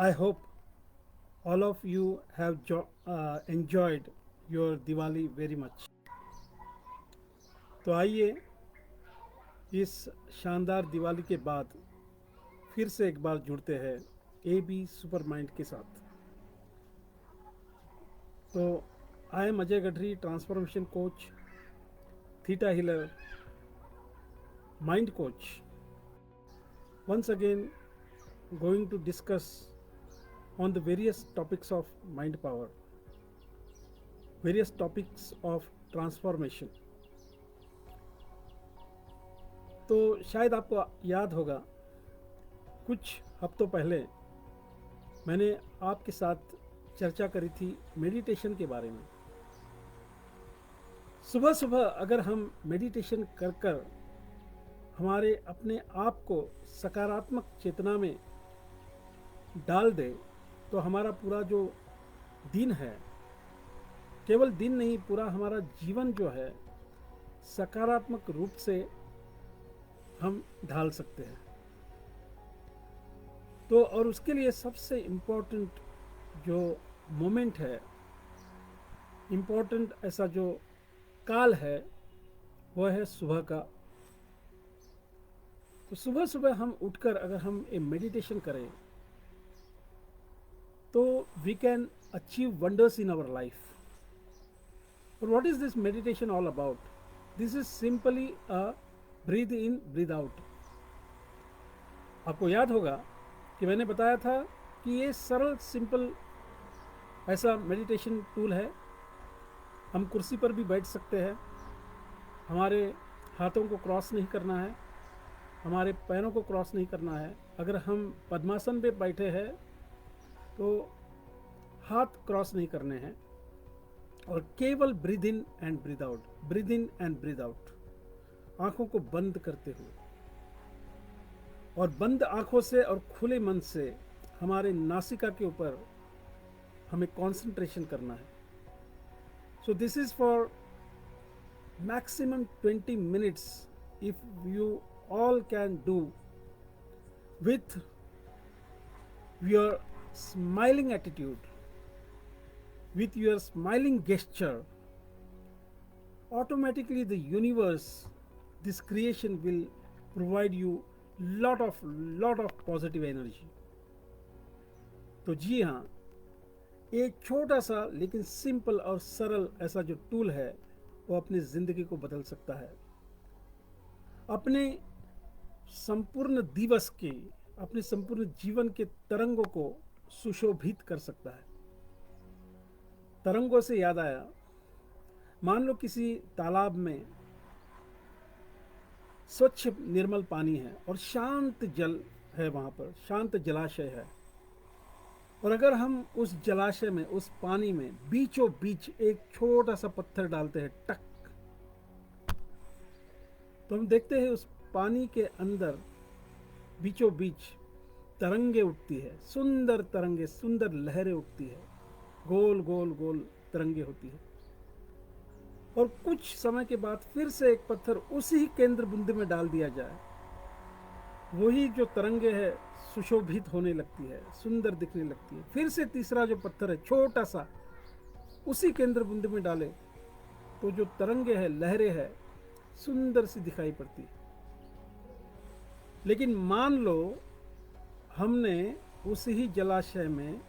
I hope all of you have enjoyed your Diwali very much. तो आइए इस शानदार दिवाली के बाद फिर से एक बार जुड़ते हैं ए बी सुपर माइंड के साथ। तो I am Ajay Garhi, transformation coach, theta healer, mind coach, once again going to discuss on the various topics of mind power, various topics of transformation. तो शायद आपको याद होगा कुछ हफ्तों पहले मैंने आपके साथ चर्चा करी थी मेडिटेशन के बारे में। सुबह सुबह अगर हम मेडिटेशन कर कर हमारे अपने आप को सकारात्मक चेतना में डाल दे तो हमारा पूरा जो दिन है, केवल दिन नहीं, पूरा हमारा जीवन जो है सकारात्मक रूप से हम ढाल सकते हैं। तो और उसके लिए सबसे इम्पोर्टेंट जो मोमेंट है, इम्पोर्टेंट ऐसा जो काल है, वह है सुबह का। तो सुबह सुबह हम उठकर अगर हम एक मेडिटेशन करें तो we can achieve wonders in our life. और what is this meditation all about? This is simply a breathe in breathe out. आपको याद होगा कि मैंने बताया था कि ये सरल सिंपल ऐसा मेडिटेशन टूल है। हम कुर्सी पर भी बैठ सकते हैं, हमारे हाथों को क्रॉस नहीं करना है, हमारे पैरों को क्रॉस नहीं करना है। अगर हम पद्मासन पे बैठे हैं तो हाथ क्रॉस नहीं करने हैं और केवल breathe in and breathe out, breathe in and breathe out, आंखों को बंद करते हुए। और बंद आंखों से और खुले मन से हमारे नासिका के ऊपर हमें कंसंट्रेशन करना है। So this is for maximum 20 minutes if you all can do with your smiling attitude, with your smiling gesture. Automatically the universe, this creation will provide you lot of positive energy. तो जी हाँ, एक छोटा सा लेकिन simple और सरल ऐसा जो टूल है वो अपनी जिंदगी को बदल सकता है, अपने संपूर्ण दिवस के, अपने संपूर्ण जीवन के तरंगों को सुशोभित कर सकता है। तरंगों से याद आया, मान लो किसी तालाब में स्वच्छ निर्मल पानी है और शांत जल है, वहां पर शांत जलाशय है। और अगर हम उस जलाशय में, उस पानी में बीचों बीच एक छोटा सा पत्थर डालते हैं, टक, तो हम देखते हैं उस पानी के अंदर बीचों बीच तरंगे उठती है, सुंदर तरंगे, सुंदर लहरें उठती है, गोल गोल गोल तरंगे होती है। और कुछ समय के बाद फिर से एक पत्थर उसी केंद्र बिंदु में डाल दिया जाए, वही जो तरंगे है सुशोभित होने लगती है, सुंदर दिखने लगती है। फिर से तीसरा जो पत्थर है छोटा सा, उसी केंद्र बिंदु में डाले तो जो तरंगे है, लहरें है, सुंदर सी दिखाई पड़ती है। लेकिन मान लो हमने उस ही जलाशय में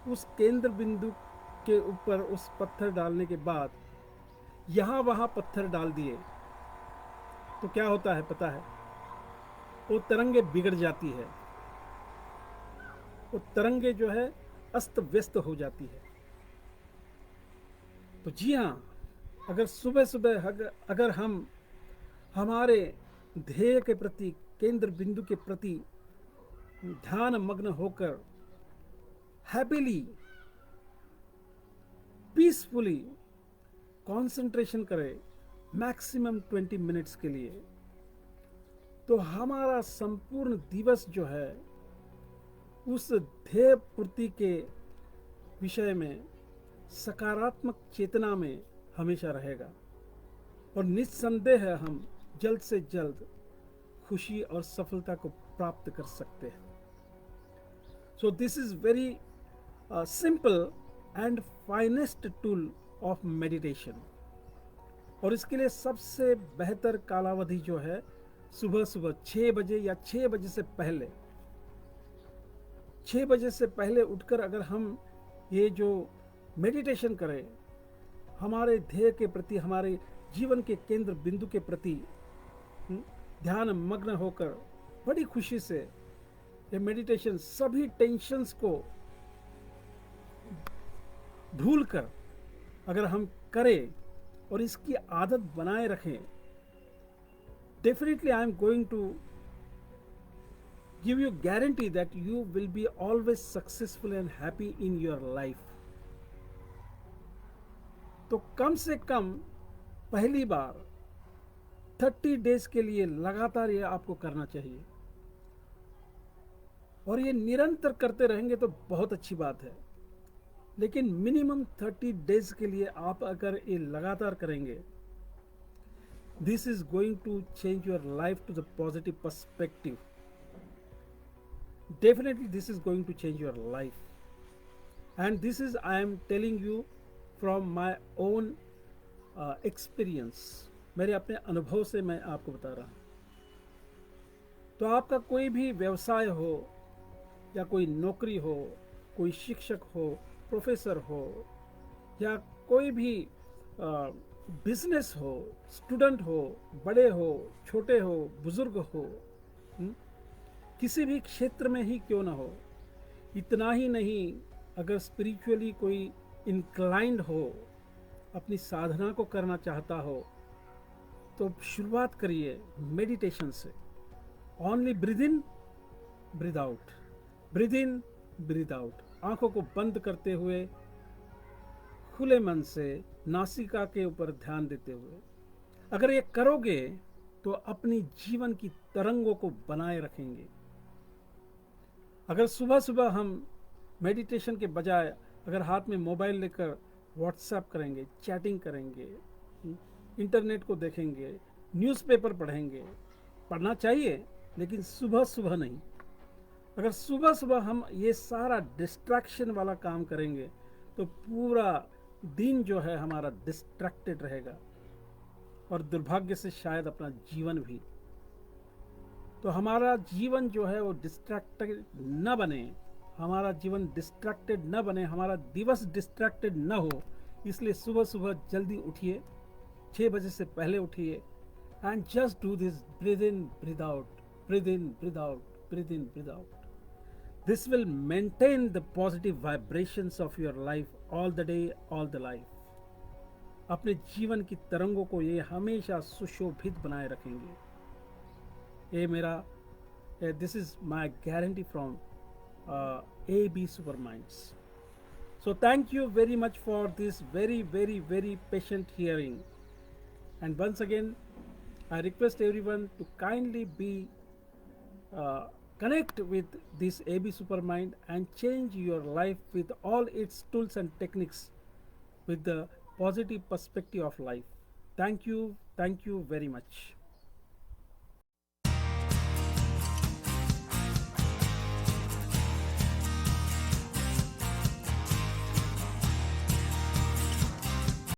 उस केंद्र बिंदु के ऊपर उस पत्थर डालने के बाद यहाँ वहाँ पत्थर डाल दिए, तो क्या होता है पता है? वो तरंगे बिगड़ जाती है, वो तरंगे जो है अस्त व्यस्त हो जाती है। तो जी हाँ, अगर सुबह सुबह अगर हम हमारे ध्येय के प्रति, केंद्र बिंदु के प्रति ध्यान मग्न होकर हैप्पीली, पीसफुली कंसंट्रेशन करें मैक्सिमम 20 मिनट्स के लिए, तो हमारा संपूर्ण दिवस जो है उस ध्येय पूर्ति के विषय में सकारात्मक चेतना में हमेशा रहेगा और निस्संदेह हम जल्द से जल्द खुशी और सफलता को प्राप्त कर सकते हैं। So this is very simple and finest tool of meditation. और इसके लिए सबसे बेहतर कालावधि जो है सुबह सुबह 6 बजे या 6 बजे से पहले, 6 बजे से पहले उठकर अगर हम ये जो मेडिटेशन करें, हमारे ध्येय के प्रति, हमारे जीवन के केंद्र बिंदु के प्रति ध्यान मग्न होकर बड़ी खुशी से ये मेडिटेशन सभी टेंशन्स को भूलकर अगर हम करें और इसकी आदत बनाए रखें, definitely I am going to give you guarantee that you will be always successful and happy in your life. तो कम से कम पहली बार 30 डेज के लिए लगातार ये आपको करना चाहिए, और ये निरंतर करते रहेंगे तो बहुत अच्छी बात है. लेकिन मिनिमम 30 डेज के लिए आप अगर ये लगातार करेंगे, this is going to change your life to the positive perspective. Definitely this is going to change your life, and this is I am telling you from my own experience. मेरे अपने अनुभव से मैं आपको बता रहा हूँ. तो आपका कोई भी व्यवसाय हो या कोई नौकरी हो, कोई शिक्षक हो, प्रोफेसर हो, या कोई भी बिजनेस हो, स्टूडेंट हो, बड़े हो, छोटे हो, बुजुर्ग हो, किसी भी क्षेत्र में ही क्यों ना हो, इतना ही नहीं, अगर स्पिरिचुअली कोई इंक्लाइंड हो, अपनी साधना को करना चाहता हो, तो शुरुआत करिए मेडिटेशन से. Only breathe in breathe out, breathe in breathe out. आंखों को बंद करते हुए खुले मन से नासिका के ऊपर ध्यान देते हुए अगर ये करोगे तो अपनी जीवन की तरंगों को बनाए रखेंगे. अगर सुबह सुबह हम मेडिटेशन के बजाय अगर हाथ में मोबाइल लेकर व्हाट्सएप करेंगे, चैटिंग करेंगे, इंटरनेट को देखेंगे, न्यूज़पेपर पढ़ेंगे, पढ़ना चाहिए लेकिन सुबह सुबह नहीं. अगर सुबह सुबह हम ये सारा डिस्ट्रैक्शन वाला काम करेंगे तो पूरा दिन जो है हमारा डिस्ट्रैक्टेड रहेगा, और दुर्भाग्य से शायद अपना जीवन भी. तो हमारा जीवन जो है वो डिस्ट्रैक्टेड न बने, हमारा जीवन डिस्ट्रैक्टेड न बने, हमारा दिवस डिस्ट्रैक्टेड न हो, इसलिए सुबह सुबह जल्दी उठिए, 6 बजे से पहले उठिए, and just do this breathe in breathe out, breathe in breathe out, breathe in breathe out. This will maintain the positive vibrations of your life all the day, all the life. अपने जीवन की तरंगों को ये हमेशा सुशोभित बनाए रखेंगे. ये मेरा this is my guarantee from AB Superminds. So thank you very much for this very very very patient hearing. And once again, I request everyone to kindly be connect with this AB Supermind and change your life with all its tools and techniques with the positive perspective of life. Thank you very much.